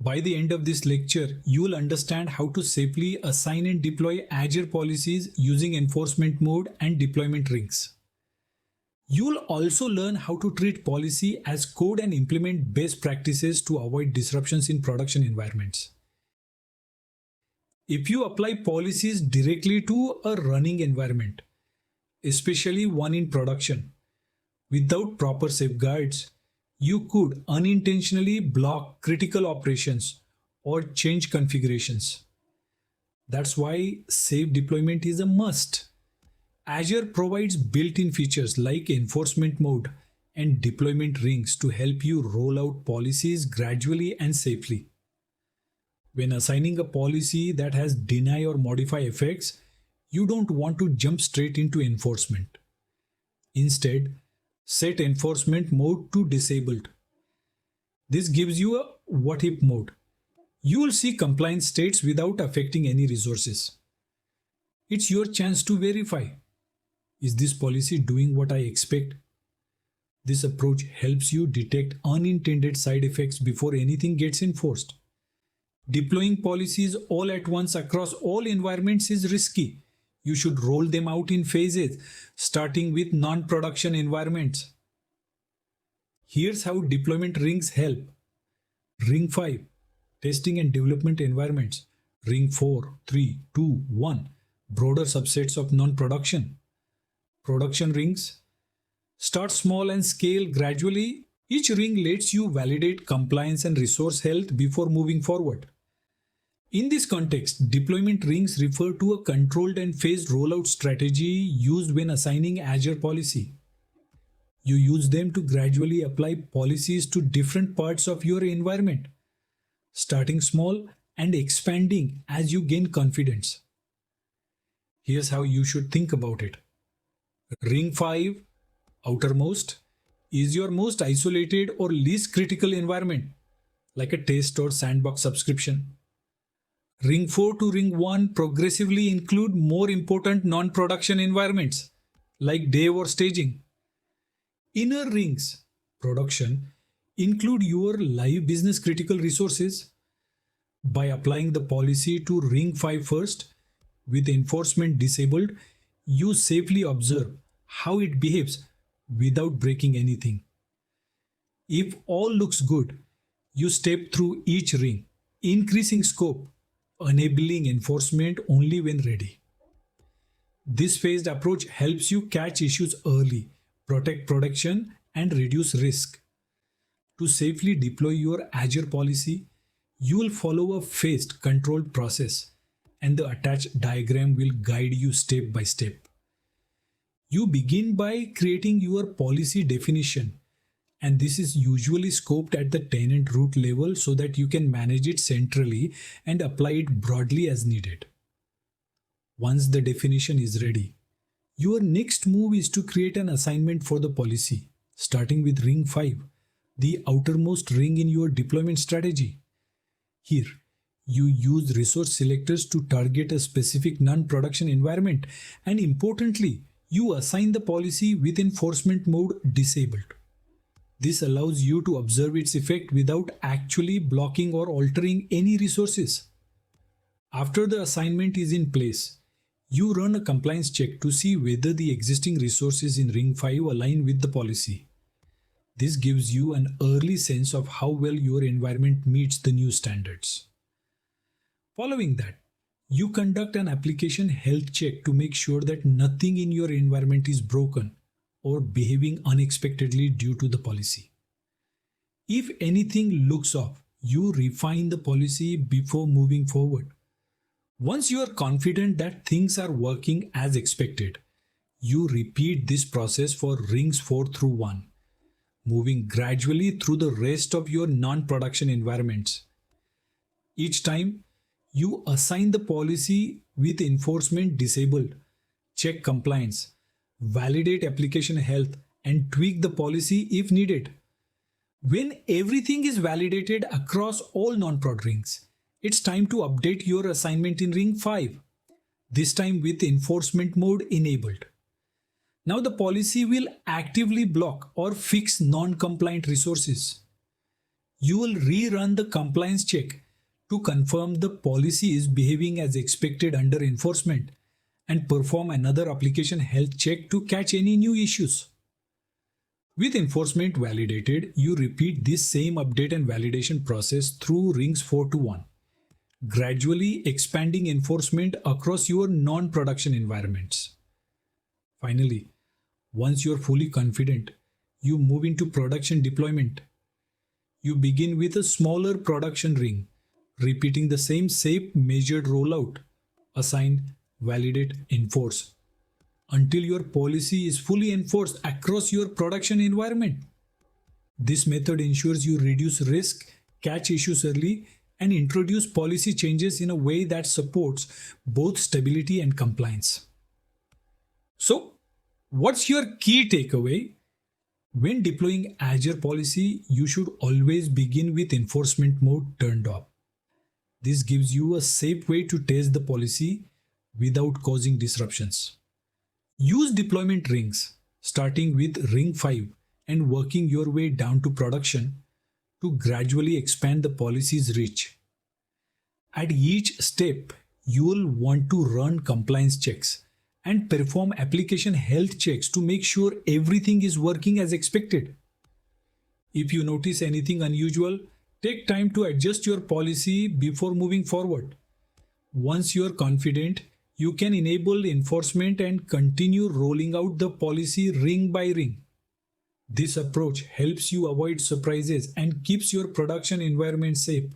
By the end of this lecture, you will understand how to safely assign and deploy Azure policies using enforcement mode and deployment rings. You will also learn how to treat policy as code and implement best practices to avoid disruptions in production environments. If you apply policies directly to a running environment, especially one in production, without proper safeguards, you could unintentionally block critical operations or change configurations. That's why safe deployment is a must. Azure provides built-in features like enforcement mode and deployment rings to help you roll out policies gradually and safely. When assigning a policy that has deny or modify effects, you don't want to jump straight into enforcement. Instead, set enforcement mode to disabled. This gives you a what if mode. You will see compliance states without affecting any resources. It's your chance to verify. Is this policy doing what I expect? This approach helps you detect unintended side effects before anything gets enforced. Deploying policies all at once across all environments is risky. You should roll them out in phases, starting with non-production environments. Here's how deployment rings help. Ring 5, testing and development environments. Ring 4, 3, 2, 1, broader subsets of non-production. Production rings. Start small and scale gradually. Each ring lets you validate compliance and resource health before moving forward. In this context, deployment rings refer to a controlled and phased rollout strategy used when assigning Azure policy. You use them to gradually apply policies to different parts of your environment, starting small and expanding as you gain confidence. Here's how you should think about it. Ring 5, outermost, is your most isolated or least critical environment, like a test or sandbox subscription. Ring 4 to Ring 1 progressively include more important non-production environments, like dev or staging. Inner rings, production, include your live business critical resources. By applying the policy to Ring 5 first, with enforcement disabled, you safely observe how it behaves without breaking anything. If all looks good, you step through each ring, increasing scope, enabling enforcement only when ready. This phased approach helps you catch issues early, protect production, and reduce risk. To safely deploy your Azure policy, you will follow a phased, controlled process, and the attached diagram will guide you step by step. You begin by creating your policy definition, and this is usually scoped at the tenant root level so that you can manage it centrally and apply it broadly as needed. Once the definition is ready, your next move is to create an assignment for the policy, starting with Ring 5, the outermost ring in your deployment strategy. Here, you use resource selectors to target a specific non-production environment, and importantly, you assign the policy with enforcement mode disabled. This allows you to observe its effect without actually blocking or altering any resources. After the assignment is in place, you run a compliance check to see whether the existing resources in Ring 5 align with the policy. This gives you an early sense of how well your environment meets the new standards. Following that, you conduct an application health check to make sure that nothing in your environment is broken or behaving unexpectedly due to the policy. If anything looks off, you refine the policy before moving forward. Once you are confident that things are working as expected, you repeat this process for rings 4 through 1, moving gradually through the rest of your non-production environments. Each time, you assign the policy with enforcement disabled, check compliance, validate application health, and tweak the policy if needed. When everything is validated across all non-prod rings, it's time to update your assignment in Ring 5, this time with enforcement mode enabled. Now the policy will actively block or fix non-compliant resources. You will rerun the compliance check to confirm the policy is behaving as expected under enforcement and perform another application health check to catch any new issues. With enforcement validated, you repeat this same update and validation process through rings 4 to 1, gradually expanding enforcement across your non-production environments. Finally, once you're fully confident, you move into production deployment. You begin with a smaller production ring, repeating the same safe measured rollout, assign, validate, enforce, until your policy is fully enforced across your production environment. This method ensures you reduce risk, catch issues early, and introduce policy changes in a way that supports both stability and compliance. So, what's your key takeaway? When deploying Azure policy, you should always begin with enforcement mode turned off. This gives you a safe way to test the policy without causing disruptions. Use deployment rings, starting with ring 5 and working your way down to production to gradually expand the policy's reach. At each step, you will want to run compliance checks and perform application health checks to make sure everything is working as expected. If you notice anything unusual, take time to adjust your policy before moving forward. Once you are confident, you can enable enforcement and continue rolling out the policy ring by ring. This approach helps you avoid surprises and keeps your production environment safe